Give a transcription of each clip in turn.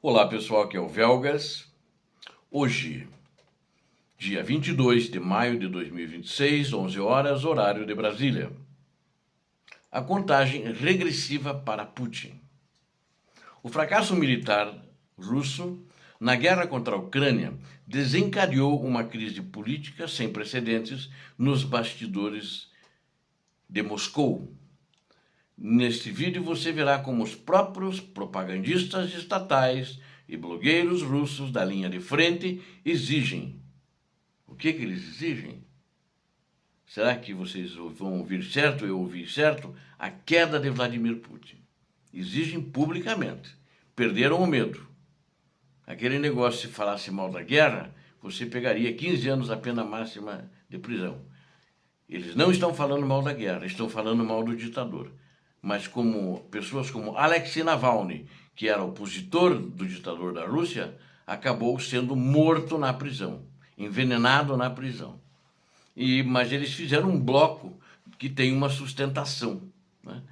Olá pessoal, aqui é o Velgas. Hoje, dia 22 de maio de 2026, 11 horas, horário de Brasília. A contagem regressiva para Putin. O fracasso militar russo na guerra contra a Ucrânia desencadeou uma crise política sem precedentes nos bastidores de Moscou. Neste vídeo você verá como os próprios propagandistas estatais e blogueiros russos da linha de frente exigem. O que eles exigem? Será que vocês vão ouvir certo, eu ouvi certo? A queda de Vladimir Putin. Exigem publicamente. Perderam o medo. Aquele negócio, se falasse mal da guerra, você pegaria 15 anos a pena máxima de prisão. Eles não estão falando mal da guerra, estão falando mal do ditador. Mas como pessoas como Alexei Navalny, que era opositor do ditador da Rússia, acabou sendo morto na prisão, envenenado na prisão. Mas eles fizeram um bloco que tem uma sustentação, né?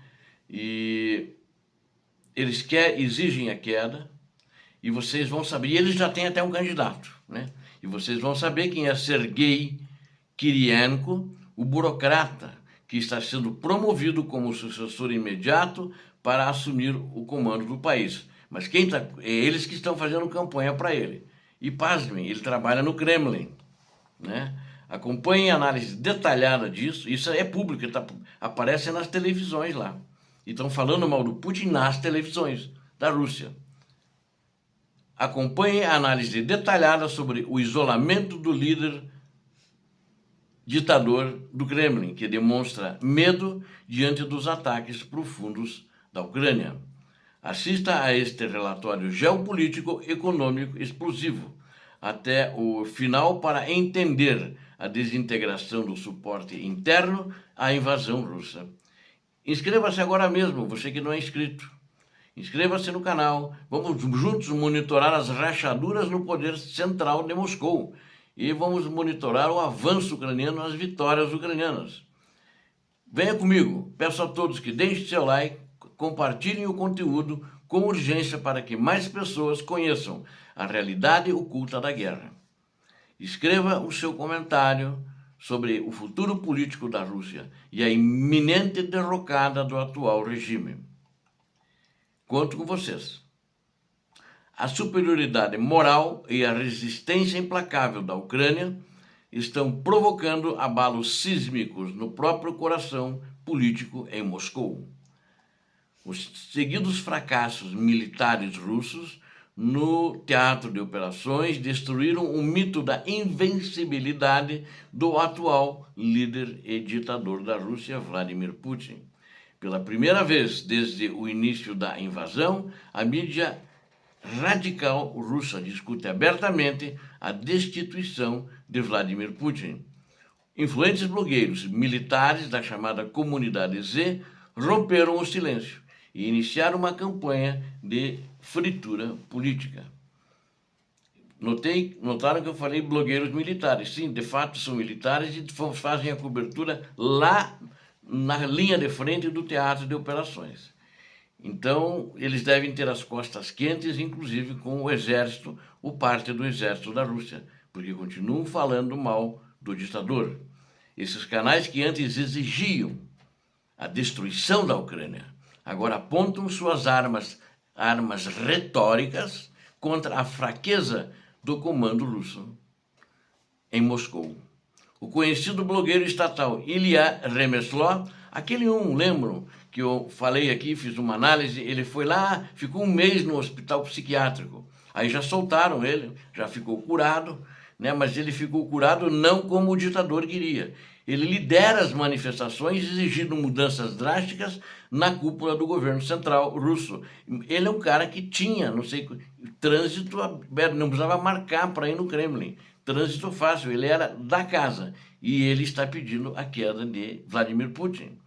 E eles exigem a queda, e vocês vão saber, e eles já têm até um candidato, né? E vocês vão saber quem é Sergei Kirienko, o burocrata que está sendo promovido como sucessor imediato para assumir o comando do país. Mas é eles que estão fazendo campanha para ele. E pasmem, ele trabalha no Kremlin, né? Acompanhem a análise detalhada disso, isso é público, aparece nas televisões lá. E estão falando mal do Putin nas televisões da Rússia. Acompanhem a análise detalhada sobre o isolamento do líder ditador do Kremlin, que demonstra medo diante dos ataques profundos da Ucrânia. Assista a este relatório geopolítico econômico explosivo até o final para entender a desintegração do suporte interno à invasão russa. Inscreva-se agora mesmo, você que não é inscrito. Inscreva-se no canal. Vamos juntos monitorar as rachaduras no poder central de Moscou. E vamos monitorar o avanço ucraniano, as vitórias ucranianas. Venha comigo. Peço a todos que deixem seu like, compartilhem o conteúdo com urgência para que mais pessoas conheçam a realidade oculta da guerra. Escreva o seu comentário sobre o futuro político da Rússia e a iminente derrocada do atual regime. Conto com vocês. A superioridade moral e a resistência implacável da Ucrânia estão provocando abalos sísmicos no próprio coração político em Moscou. Os seguidos fracassos militares russos no teatro de operações destruíram o mito da invencibilidade do atual líder e ditador da Rússia, Vladimir Putin. Pela primeira vez desde o início da invasão, a mídia radical russa discute abertamente a destituição de Vladimir Putin. Influentes blogueiros militares da chamada Comunidade Z romperam o silêncio e iniciaram uma campanha de fritura política. Notaram que eu falei blogueiros militares. Sim, de fato são militares e fazem a cobertura lá na linha de frente do teatro de operações. Então, eles devem ter as costas quentes, inclusive com o exército, ou parte do exército da Rússia, porque continuam falando mal do ditador. Esses canais que antes exigiam a destruição da Ucrânia, agora apontam suas armas retóricas contra a fraqueza do comando russo em Moscou. O conhecido blogueiro estatal Ilya Remeslov, lembram que eu falei aqui, fiz uma análise, ele foi lá, ficou um mês no hospital psiquiátrico, aí já soltaram ele, já ficou curado, né? Mas ele ficou curado não como o ditador queria. Ele lidera as manifestações exigindo mudanças drásticas na cúpula do governo central russo. Ele é um cara que tinha, trânsito aberto, não precisava marcar para ir no Kremlin. Trânsito fácil, ele era da casa. E ele está pedindo a queda de Vladimir Putin.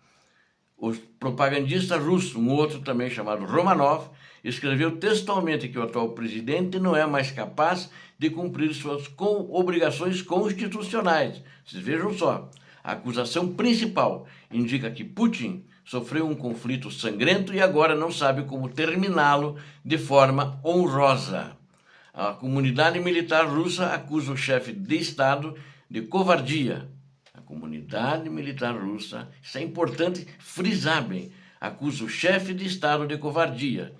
O propagandista russo, um outro também chamado Romanov, escreveu textualmente que o atual presidente não é mais capaz de cumprir suas obrigações constitucionais. Vocês vejam só, a acusação principal indica que Putin sofreu um conflito sangrento e agora não sabe como terminá-lo de forma honrosa. A comunidade militar russa acusa o chefe de Estado de covardia. A comunidade militar russa, isso é importante frisar bem, acusa o chefe de Estado de covardia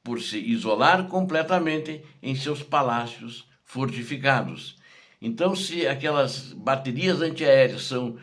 por se isolar completamente em seus palácios fortificados. Então, se aquelas baterias antiaéreas são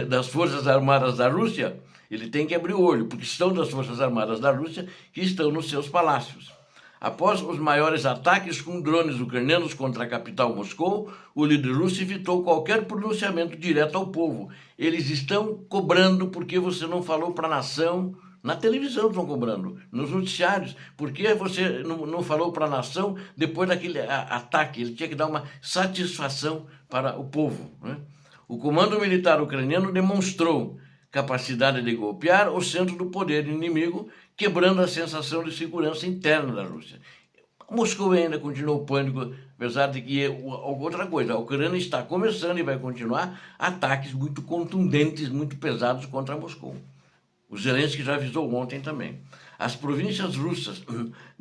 das Forças Armadas da Rússia, ele tem que abrir o olho, porque são das Forças Armadas da Rússia que estão nos seus palácios. Após os maiores ataques com drones ucranianos contra a capital Moscou, o líder russo evitou qualquer pronunciamento direto ao povo. Eles estão cobrando porque você não falou para a nação. Na televisão estão cobrando, nos noticiários. Por que você não falou para a nação depois daquele ataque? Ele tinha que dar uma satisfação para o povo, né? O comando militar ucraniano demonstrou capacidade de golpear o centro do poder inimigo, quebrando a sensação de segurança interna da Rússia. Moscou ainda continua o pânico, apesar de que outra coisa, a Ucrânia está começando e vai continuar ataques muito contundentes, muito pesados contra Moscou. O Zelensky já avisou ontem também. As províncias russas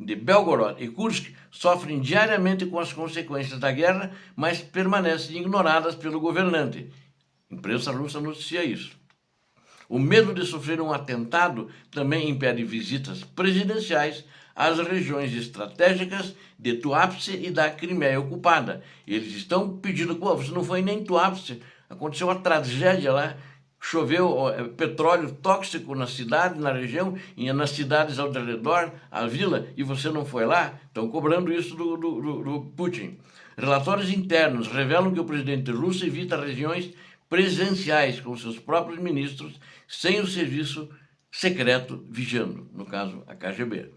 de Belgorod e Kursk sofrem diariamente com as consequências da guerra, mas permanecem ignoradas pelo governante. A imprensa russa noticia isso. O medo de sofrer um atentado também impede visitas presidenciais às regiões estratégicas de Tuapse e da Crimeia ocupada. Eles estão pedindo, você não foi nem em Tuapse, aconteceu uma tragédia lá, choveu petróleo tóxico na cidade, na região, e nas cidades ao redor, a vila, e você não foi lá? Estão cobrando isso do Putin. Relatórios internos revelam que o presidente russo evita regiões presenciais com seus próprios ministros, sem o serviço secreto vigiando, no caso a KGB.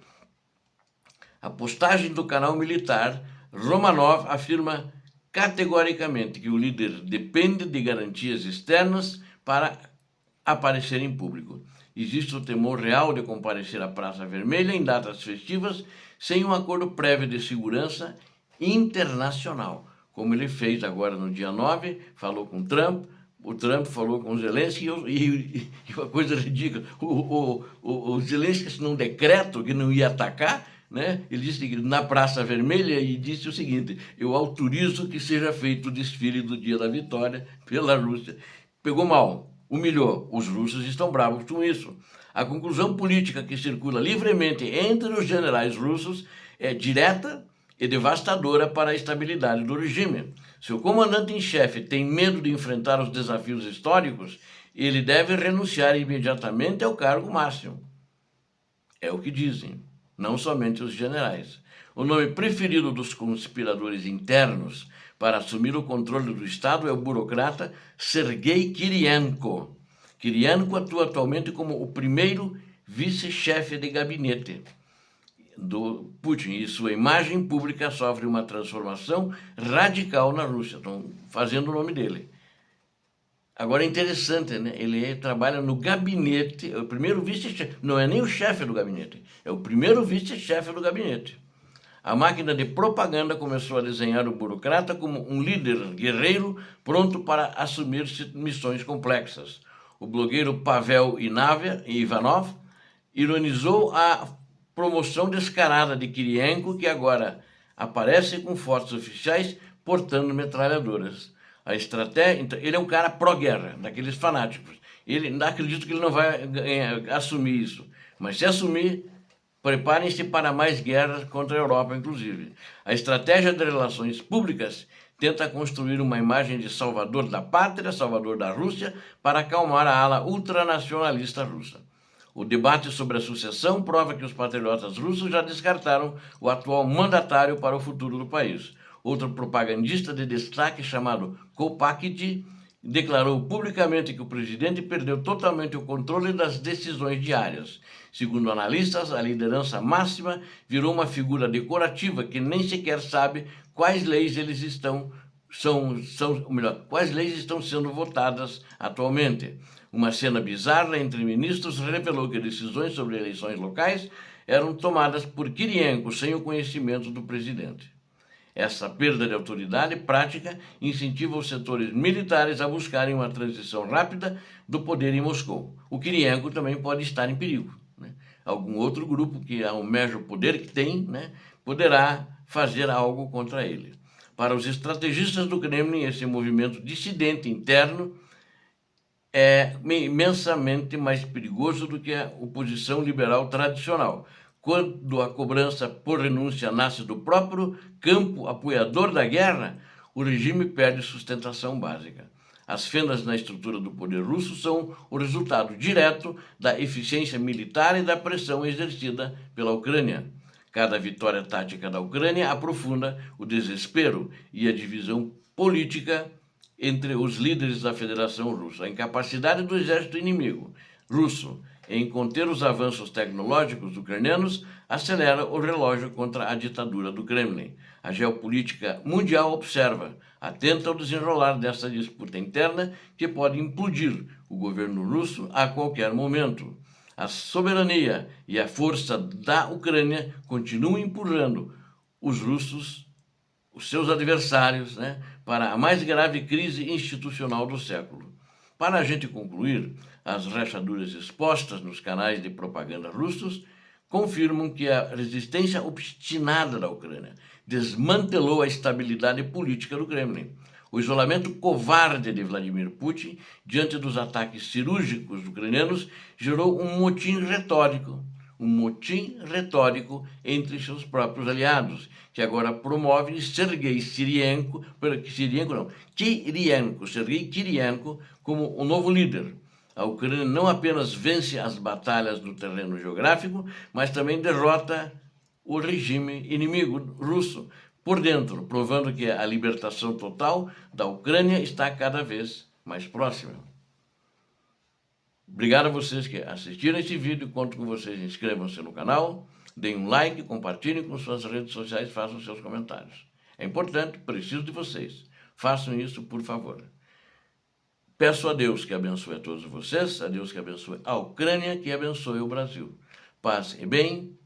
A postagem do canal militar, Romanov afirma categoricamente que o líder depende de garantias externas para aparecer em público. Existe o temor real de comparecer à Praça Vermelha em datas festivas sem um acordo prévio de segurança internacional, como ele fez agora no dia 9, falou com Trump, o Trump falou com o Zelensky e uma coisa ridícula, o Zelensky assinou um decreto que não ia atacar, né? Ele disse que na Praça Vermelha e disse o seguinte: eu autorizo que seja feito o desfile do dia da vitória pela Rússia. Pegou mal, humilhou. Os russos estão bravos com isso. A conclusão política que circula livremente entre os generais russos é direta e devastadora para a estabilidade do regime. Se o comandante em chefe tem medo de enfrentar os desafios históricos, ele deve renunciar imediatamente ao cargo máximo. É o que dizem, não somente os generais. O nome preferido dos conspiradores internos para assumir o controle do Estado é o burocrata Sergei Kirienko. Kirienko atua atualmente como o primeiro vice-chefe de gabinete do Putin, e sua imagem pública sofre uma transformação radical na Rússia. Estão fazendo o nome dele. Agora é interessante, né? Ele trabalha no gabinete, é o primeiro vice-chefe, não é nem o chefe do gabinete, é o primeiro vice-chefe do gabinete. A máquina de propaganda começou a desenhar o burocrata como um líder guerreiro pronto para assumir missões complexas. O blogueiro Pavel Ivanov ironizou a promoção descarada de Kirienko, que agora aparece com fotos oficiais portando metralhadoras. A estratégia, então, ele é um cara pró-guerra, daqueles fanáticos. Acredito que ele não vai assumir isso, mas se assumir, preparem-se para mais guerras contra a Europa, inclusive. A estratégia de relações públicas tenta construir uma imagem de salvador da pátria, salvador da Rússia, para acalmar a ala ultranacionalista russa. O debate sobre a sucessão prova que os patriotas russos já descartaram o atual mandatário para o futuro do país. Outro propagandista de destaque, chamado Kopakid, declarou publicamente que o presidente perdeu totalmente o controle das decisões diárias. Segundo analistas, a liderança máxima virou uma figura decorativa que nem sequer sabe quais leis quais leis estão sendo votadas atualmente. Uma cena bizarra entre ministros revelou que decisões sobre eleições locais eram tomadas por Kirienko sem o conhecimento do presidente. Essa perda de autoridade prática incentiva os setores militares a buscarem uma transição rápida do poder em Moscou. O Kirienko também pode estar em perigo, né? Algum outro grupo que almeja o poder que tem, né, poderá fazer algo contra ele. Para os estrategistas do Kremlin, esse movimento dissidente interno é imensamente mais perigoso do que a oposição liberal tradicional, quando a cobrança por renúncia nasce do próprio campo apoiador da guerra, o regime perde sustentação básica. As fendas na estrutura do poder russo são o resultado direto da eficiência militar e da pressão exercida pela Ucrânia. Cada vitória tática da Ucrânia aprofunda o desespero e a divisão política entre os líderes da Federação Russa. A incapacidade do exército inimigo russo em conter os avanços tecnológicos ucranianos acelera o relógio contra a ditadura do Kremlin. A geopolítica mundial observa, atenta ao desenrolar dessa disputa interna que pode implodir o governo russo a qualquer momento. A soberania e a força da Ucrânia continuam empurrando os russos, os seus adversários, né, para a mais grave crise institucional do século. Para a gente concluir, as rachaduras expostas nos canais de propaganda russos confirmam que a resistência obstinada da Ucrânia desmantelou a estabilidade política do Kremlin. O isolamento covarde de Vladimir Putin diante dos ataques cirúrgicos ucranianos gerou um motim retórico entre seus próprios aliados, que agora promovem Sergei Kirienko como o novo líder. A Ucrânia não apenas vence as batalhas no terreno geográfico, mas também derrota o regime inimigo russo por dentro, provando que a libertação total da Ucrânia está cada vez mais próxima. Obrigado a vocês que assistiram esse vídeo, conto com vocês, inscrevam-se no canal, deem um like, compartilhem com suas redes sociais, façam seus comentários. É importante, preciso de vocês. Façam isso, por favor. Peço a Deus que abençoe a todos vocês, a Deus que abençoe a Ucrânia, que abençoe o Brasil. Paz e bem,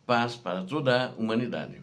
paz para toda a humanidade.